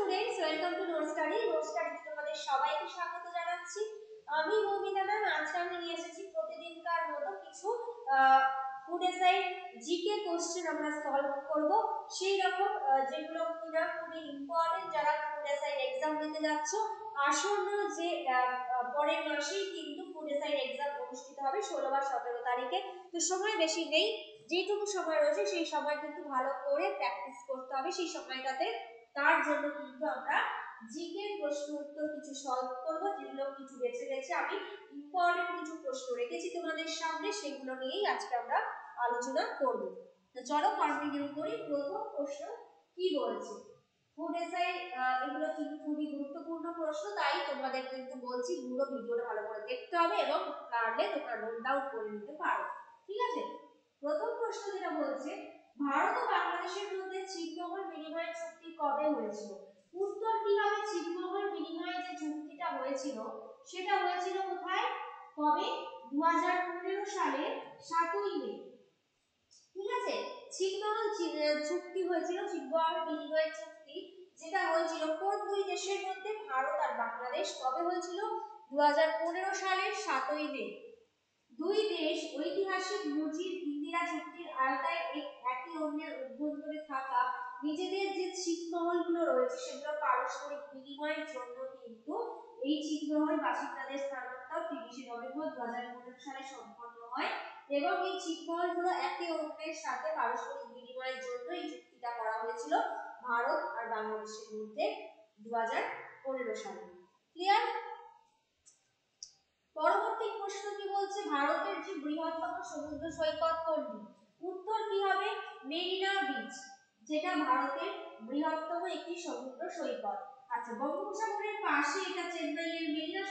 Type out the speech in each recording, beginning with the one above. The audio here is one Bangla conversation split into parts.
Students, welcome to Note Study. Note স্টাডিতে তোমাদের সবাইকে স্বাগত জানাচ্ছি। আমি মৌমিতা ম্যাম। আজকে আমি নিয়ে এসেছি প্রতিদিনকার মতো কিছু ফুড এসাইড জিকে কোশ্চেন আমরা সলভ করব। সেই রকম যেগুলো কিনা খুবই ইম্পর্টেন্ট যারা ফুড এসাইড এক্সাম দিতে যাচ্ছ। আসন্ন যে পরের মাসেই কিন্তু ফুড এসাইড এক্সাম অনুষ্ঠিত হবে 16 বা 17 তারিখে। তো সময় বেশি নেই, যেটুকু সময় রয়েছে সেই সময় কিন্তু ভালো করে প্র্যাকটিস করতে হবে। সেই সময়টাতে তার জন্য কিন্তু আমরা জিকে প্রশ্ন উত্তর কিছু সলভ করব, যেগুলো কিছু বেছে বেছে আমি ইম্পর্টেন্ট কিছু প্রশ্ন রেখেছি তোমাদের সামনে, সেগুলো নিয়েই আজকে আমরা আলোচনা করব। তো চলো কন্টিনিউ করি। প্রথম প্রশ্ন কি বলছে, ফুড এসাই এগুলো কিন্তু খুবই গুরুত্বপূর্ণ প্রশ্ন, তাই তোমাদের কিন্তু বলছি পুরো ভিডিওটা ভালো করে দেখতে হবে এবং পারলে তোমরা নোট ডাউন করে নিতে পারো। ঠিক আছে, প্রথম প্রশ্ন যেটা বলছে, ভারত ও বাংলাদেশের মধ্যে ছিটমহল বিনিময় চুক্তি কবে হয়েছিল? উত্তর কি হবে? ছিটমহল বিনিময় যে চুক্তিটা হয়েছিল সেটা হয়েছিল কোথায়, কবে? 2015 সালে 7ই মে। ঠিক আছে, ছিটমহল চুক্তি হয়েছিল, ছিটমহল বিনিময় চুক্তি যেটা হয়েছিল কোন দুই দেশের মধ্যে? ভারত আর বাংলাদেশ। কবে হয়েছিল? 2015 সালের 7ই মে। দুই দেশ ঐতিহাসিক মুজিব ইন্দিরা চুক্তির আওতায় একে অন্যের অভ্যন্তরে থাকা নিজেদের যে ছিটমহলগুলো রয়েছে সেগুলো পারস্পরিক বিনিময়ের জন্য কিন্তু এই ছিটমহল বাসিন্দাদের স্থানান্তর 30 নভেম্বর 2015 সালে সম্পন্ন হয় এবং এই ছিটমহলগুলো একে অন্যের সাথে পারস্পরিক বিনিময়ের জন্য এই চুক্তিটা করা হয়েছিল ভারত আর বাংলাদেশের মধ্যে 2015 সালে। ক্লিয়ার? পরবর্তী প্রশ্ন কি বলছে, ভারতের যে বৃহত্তম সমুদ্র সৈকত কোনটি? উত্তর কি হবে? মেরিনা বিচ, যেটা ভারতের বৃহত্তম একটি সমুদ্র সৈকত। আচ্ছা, বঙ্গোপসাগরের পাশে এটা চেন্নাইয়ের মেরিনা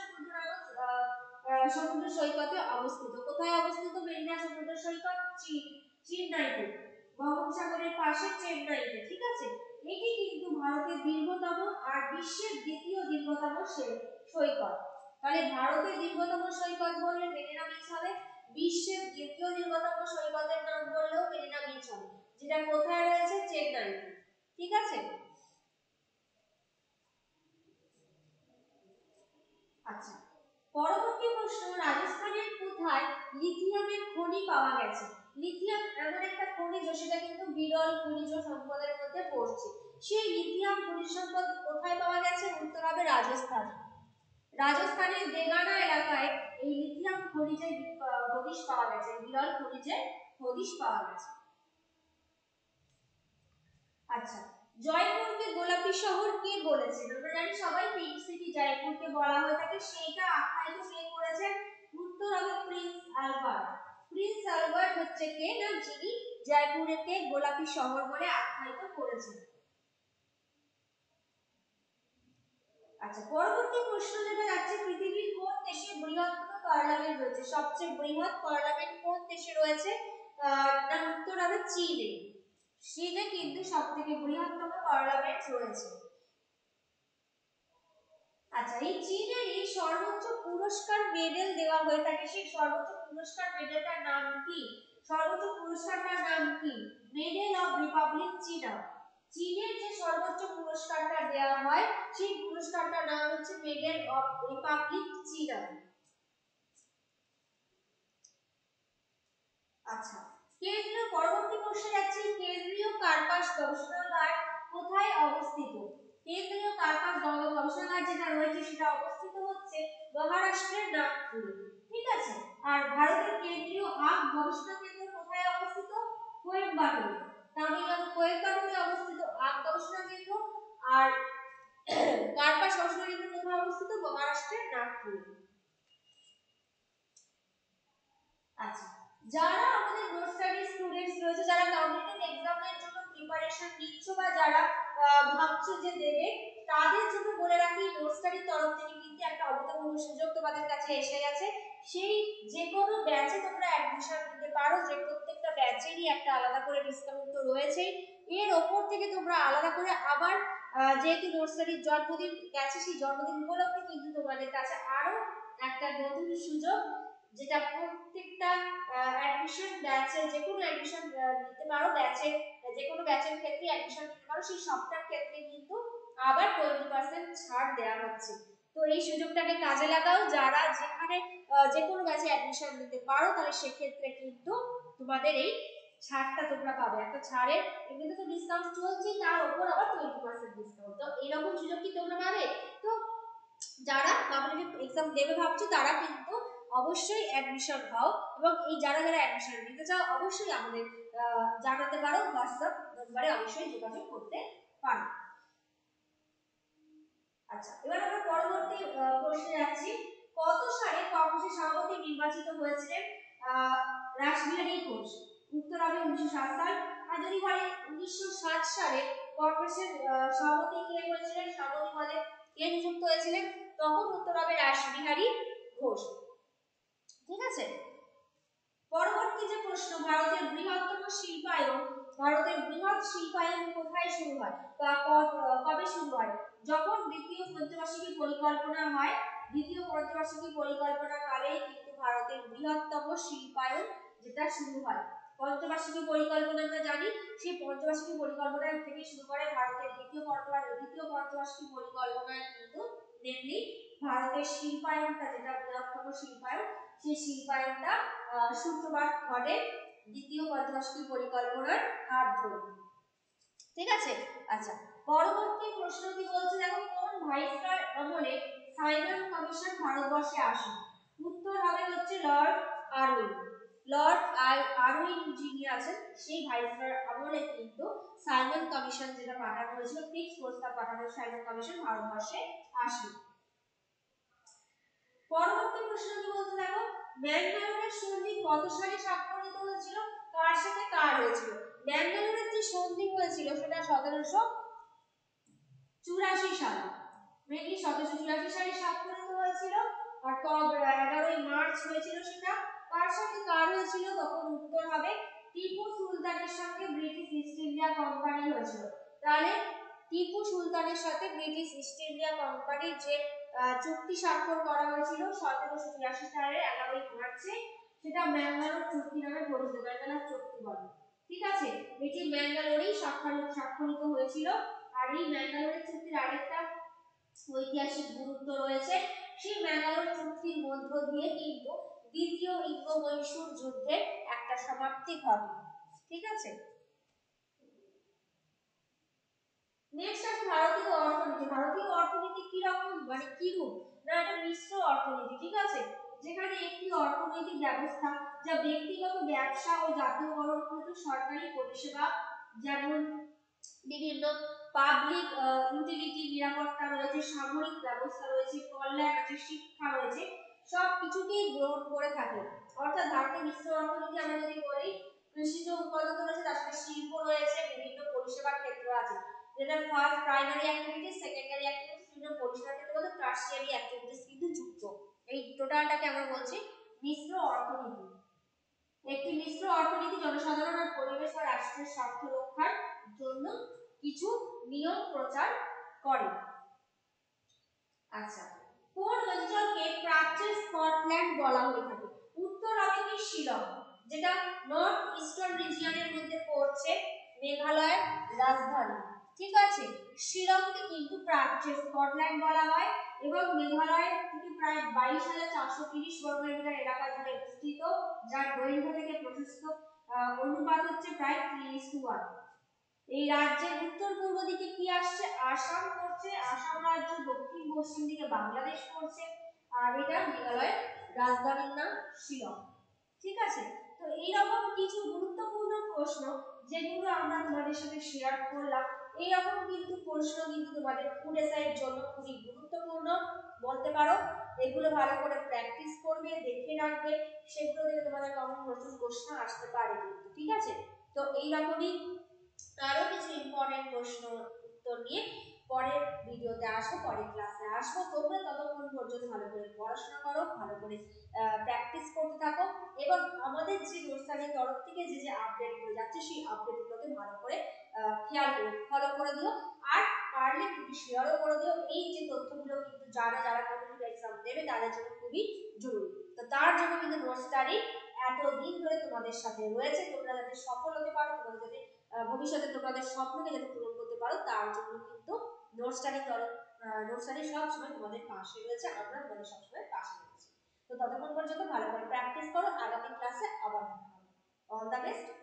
সমুদ্র সৈকতে অবস্থিত। কোথায় অবস্থিত মেরিনা সমুদ্র সৈকত? চেন্নাইতে, বঙ্গোপসাগরের পাশে চেন্নাইতে। ঠিক আছে, এটি কিন্তু ভারতের দীর্ঘতম আর বিশ্বের দ্বিতীয় দীর্ঘতম সৈকত। তাহলে ভারতের দীর্ঘতম সৈকত বললে মেরিনা বিচ হবে, বিশ্বের দ্বিতীয় দীর্ঘতম সৈকতের নাম বললেও মেরিনা বিচ হবে, যেটা কোথায় রয়েছে? চেন্নাইতে। ঠিক আছে, আচ্ছা পরবর্তী প্রশ্ন, রাজস্থানের কোথায় লিথিয়ামের খনি পাওয়া গেছে? লিথিয়াম এমন একটা খনিজ সেটা কিন্তু বিরল খনিজ সম্পদের মধ্যে পড়ছে। সেই লিথিয়াম খনিজ সম্পদ কোথায় পাওয়া গেছে? উত্তর হবে রাজস্থান। রাজস্থানের দেগানা এলাকায় এই লিথিয়াম খনিজের হদিশ পাওয়া গেছে, বিরল খনিজের হদিশ পাওয়া গেছে। আচ্ছা, জয়পুরকে গোলাপী শহর কে বলেছেন? আমরা জানি সবাই পিঙ্ক সিটি জয়পুরকে বলা হয়ে থাকে, সেইটা আখ্যায়িত কে করেছেন? উত্তর হবে প্রিন্স আলবার্ট। প্রিন্স আলবার্ট হচ্ছে কে না, যিনি জয়পুরকে গোলাপী শহর বলে আখ্যায়িত করেছেন। আচ্ছা, পরবর্তী প্রশ্ন যেটা যাচ্ছে, পৃথিবীর কোন দেশে বৃহত্তম পার্লামেন্ট রয়েছে? সবচেয়ে বৃহৎ পার্লামেন্ট কোন দেশে রয়েছে? না, উত্তর হবে চীনে। চীনে কিন্তু সবথেকে বৃহত্তম পার্লামেন্ট রয়েছে। আচ্ছা, এই চীনেরই সর্বোচ্চ পুরস্কার মেডেল দেওয়া হয়ে থাকে, সেই সর্বোচ্চ পুরস্কার মেডেলটার নাম কি? সর্বোচ্চ পুরস্কারটার নাম কি? মেডেল অফ রিপাবলিক চীনা। চীনের যে সর্বোচ্চ পুরস্কারটা দেওয়া হয় সেই পুরস্কারটার নাম হচ্ছে মেডেল অফ রিপাবলিক চীনা। আচ্ছা, কেন্দ্রীয় পরবর্তী প্রশ্নে যাচ্ছি, কেন্দ্রীয় কার্পাস গবেষণাগার কোথায় অবস্থিত? কেন্দ্রীয় কার্পাস গবেষণাগার যেটা রয়েছে সেটা অবস্থিত হচ্ছে মহারাষ্ট্রের নাগপুরে। ঠিক আছে, আর ভারতের কেন্দ্রীয় আখ গবেষণা কেন্দ্র কোথায় অবস্থিত? কোয়েম্বাটুরে। তামিলনাড়ু কোয়েম্বাটুরে অবস্থিত আখ গবেষণা কেন্দ্র। আর কার্পাস গবেষণা কেন্দ্র কোথায় অবস্থিত? মহারাষ্ট্রের নাগপুরে। আচ্ছা, যারা আমাদের নোট স্টাডি স্টুডেন্টস রয়েছে, যারা কম্পিটিটিভ এক্সামের জন্য প্রিপারেশন নিচ্ছ বা যারা ভাবছো যে দেবে, তাদের জন্য বলে রাখি নোট স্টাডির তরফ থেকে কিন্তু একটা অভূতপূর্ব সুযোগ তোমাদের কাছে এসে গেছে। সেই যে কোনো ব্যাচে তোমরা অ্যাডমিশন নিতে পারো, যে প্রত্যেকটা ব্যাচেরই একটা আলাদা করে ডিসকাউন্ট তো রয়েছেই। এর ওপর থেকে তোমরা আলাদা করে আবার যেহেতু নোট স্টাডির জন্মদিন গেছে, সেই জন্মদিন উপলক্ষে কিন্তু তোমাদের কাছে আরো একটা নতুন সুযোগ, যেটা প্রত্যেকটা অ্যাডমিশন ব্যাচে যে কোনো অ্যাডমিশন নিতে পারো, ব্যাচে যে কোনো ব্যাচের ক্ষেত্রে অ্যাডমিশন নিতে পারো, সেই সবটার ক্ষেত্রে কিন্তু আবার 20% ছাড় দেওয়া হচ্ছে। তো এই সুযোগটাকে কাজে লাগাও, যারা যেখানে যে কোনো ব্যাচে অ্যাডমিশন নিতে পারো, তাহলে সেক্ষেত্রে কিন্তু তোমাদের এই ছাড়টা তোমরা পাবে। একটা ছাড়ের এমনিতে তো ডিসকাউন্ট চলছে, তার উপর আবার 20% ডিসকাউন্ট। তো এরকম সুযোগ কি তোমরা পাবে? তো যারা কম্পিটিটিভ এক্সাম দেবে ভাবছো তারা কিন্তু অবশ্যই অ্যাডমিশন হও, এবং এই যারা যারা অ্যাডমিশন নিতে চাও অবশ্যই আমাদের জানাতে পারো, হোয়াটসঅ্যাপ নম্বরে অবশ্যই যোগাযোগ করতে পারো। আচ্ছা, এবার আমরা পরবর্তী প্রশ্নে যাচ্ছি। কত সালে কংগ্রেসের সভাপতি নির্বাচিত হয়েছিলেন রাসবিহারী ঘোষ? উত্তর হবে 1907 সাল। আর যদি বলে 1960 সালে কংগ্রেসের সভাপতি কে হয়েছিলেন, সভাপতি পদে কে নিযুক্ত হয়েছিলেন, তখন উত্তর হবে রাসবিহারী ঘোষ। ঠিক আছে, পরবর্তী যে প্রশ্ন, ভারতের বৃহত্তম শিল্পায়ন, ভারতের বৃহৎ শিল্পায়ন কোথায় শুরু হয় বা কবে শুরু হয়? যখন দ্বিতীয় পঞ্চবার্ষিকী পরিকল্পনা হয়, দ্বিতীয় পঞ্চবার্ষিকী পরিকল্পনা কালেই কিন্তু ভারতের বৃহত্তম শিল্পায়ন যেটা শুরু হয়। পঞ্চবার্ষিকী পরিকল্পনা আমরা জানি, সেই পঞ্চবার্ষিকী পরিকল্পনা থেকে শুরু করে ভারতের দ্বিতীয় পঞ্চবার্ষিকী পরিকল্পনায় কিন্তু মেনলি ভারতের শিল্পায়নটা, যেটা বৃহত্তম শিল্পায়ন, সেই শিল্পায়নটা সূত্রপাত ঘটে দ্বিতীয় পঞ্চবার্ষিকী পরিকল্পনার হাত ধরে। ঠিক আছে, আচ্ছা, পরবর্তী প্রশ্ন কি বলছে দেখো, কোন ভাইসরয় আমলে সাইমন কমিশন ভারতবর্ষে আসে? উত্তর হবে হচ্ছে লর্ড আরউইন। লর্ড আরউইন যিনি আছেন, সেই ভাইসরয় আমলে কিন্তু সাইমন কমিশন যেটা পাঠানো হয়েছিল, ফিক্স প্রস্তাব পাঠানো সাইমন কমিশন ভারতবর্ষে আসে। পরবর্তী প্রশ্ন কি বলছে দেখো, ব্যাঙ্গালোরের সন্ধি কত সালে স্বাক্ষরিত হয়েছিল, কার সাথে কার হয়েছিল? ব্যাঙ্গালোরের যে সন্ধি হয়েছিল সেটা 1784 সালে, মেনলি 1784 সালে স্বাক্ষরিত হয়েছিল। আর 11ই মার্চ হয়েছিল সেটা। কার সাথে কার হয়েছিল? তখন উত্তর হবে টিপু সুলতানের সঙ্গে ব্রিটিশ ইস্ট ইন্ডিয়া কোম্পানি হয়েছিল। তাহলে টিপু সুলতানের সাথে ব্রিটিশ ইস্ট ইন্ডিয়া কোম্পানির যে চুক্তি স্বাক্ষর করা হয়েছিল 1784 সালের 11ই মার্চে, সেটা ম্যাঙ্গালোর চুক্তি নামে পরিচিত, ম্যাঙ্গালোর চুক্তি বলে। ঠিক আছে, এটি ম্যাঙ্গালোরেই স্বাক্ষরিত হয়েছিল। আর এই ম্যাঙ্গালোরের চুক্তির আরেকটা ঐতিহাসিক গুরুত্ব রয়েছে, সেই ম্যাঙ্গালোর চুক্তির মধ্য দিয়ে কিন্তু দ্বিতীয় ইঙ্গ-মহীশূর যুদ্ধের একটা সমাপ্তি ঘটে। ঠিক আছে, নেক্সট আছে ভারতীয় অর্থনীতি। ভারতীয় অর্থনীতি কি রকম, মানে কি রূপ? না, এটা মিশ্র অর্থনীতি। ঠিক আছে, যেখানে একটি অর্থনৈতিক ব্যবস্থা যা ব্যক্তিগত ব্যবসা ও জাতীয়করণকৃত সরকারি পরিষেবা, যেমন বিভিন্ন পাবলিক ইউটিলিটি, নিরাপত্তা রয়েছে, সামরিক ব্যবস্থা রয়েছে, কল্যাণ আছে, শিক্ষা রয়েছে, সব কিছুকেই গ্রহণ করে থাকে। অর্থাৎ ভারতের মিশ্র অর্থনীতি আমরা যদি বলি, কৃষিজ উৎপাদন রয়েছে, তার সাথে শিল্প রয়েছে, বিভিন্ন পরিষেবার ক্ষেত্র আছে, যেটা first primary activities, secondary activities, বিভিন্ন পরিষেবার ক্ষেত্রে বলতে টার্সিয়ারি অ্যাক্টিভিটিস কিন্তু যুক্ত। এই টোটালটাকে আমরা বলছি মিশ্র অর্থনীতি। একটি মিশ্র অর্থনীতি জনসাধারণ আর পরিবেশ বা রাষ্ট্রের স্বার্থ রক্ষার জন্য কিছু নিয়ম প্রচার করে। আচ্ছা, কোন অঞ্চলকে প্রাচ্য স্কটল্যান্ড বলা হয়ে থাকে? উত্তর হবে কি শিলং, যেটা নর্থ ইস্টার্ন রিজিয়নের মধ্যে পড়ছে, মেঘালয়ের রাজধানী। ঠিক আছে, শিলংকে কিন্তু প্রাচ্য স্কটল্যান্ড বলা হয়, এবং মেঘালয় থেকে প্রায় 22,430 বর্গ কিলোমিটার এলাকা জুড়ে বিস্তৃত, যার দৈর্ঘ্য থেকে প্রশস্ত অনুপাত হচ্ছে প্রায় 3:1। এই রাজ্যের উত্তর পূর্ব দিকে কি আসছে? আসাম পড়ছে, আসাম রাজ্য, দক্ষিণ পশ্চিম দিকে বাংলাদেশ পড়ছে, আর এটা মেঘালয়ের রাজধানীর নাম শিলং। ঠিক আছে, তো এইরকম কিছু গুরুত্বপূর্ণ প্রশ্ন যেগুলো আমরা তোমাদের সাথে শেয়ার করলাম, এইরকম কিন্তু প্রশ্ন কিন্তু তোমাদের ফুড এসআইয়ের জন্য খুবই গুরুত্বপূর্ণ বলতে পারো। এগুলো ভালো করে প্র্যাকটিস করবে, দেখে রাখবে, সেগুলো থেকে তোমাদের কমন নতুন প্রশ্ন আসতে পারে কিন্তু। ঠিক আছে, তো এইরকমই আরো কিছু ইম্পর্টেন্ট প্রশ্ন উত্তর নিয়ে পরের ভিডিওতে আসবো, পরের ক্লাসে আসবো। তোমরা ততক্ষণ পর্যন্ত ভালো করে পড়াশোনা করো, ভালো করে প্র্যাকটিস করতে থাকো, এবং আমাদের যে নোটসের তরফ থেকে যে যে আপডেটগুলো যাচ্ছে সেই আপডেটগুলোকে ভালো করে খেয়াল করে ফলো করে দিও, আর পারলে কিন্তু শেয়ারও করে দিও। এই যে তথ্যগুলো কিন্তু যারা যারা কম্পিটিটিভ এক্সাম দেবে তাদের জন্য খুবই জরুরি। তো তার জন্য কিন্তু নোট স্টাডি এতদিন ধরে তোমাদের সাথে রয়েছে, তোমরা যাতে সফল হতে পারো, তোমাদের যাতে ভবিষ্যতে তোমাদের স্বপ্নকে যাতে পূরণ করতে পারো, তার জন্য কিন্তু নোট স্টাডি করো, নোট স্টাডি সব সময় তোমাদের পাশে রয়েছে, আমরা তোমাদের সবসময় পাশে রয়েছি। তো ততক্ষণ পর্যন্ত ভালো করে প্র্যাকটিস করো, আগামী ক্লাসে আবার দেখা হবে। All the best.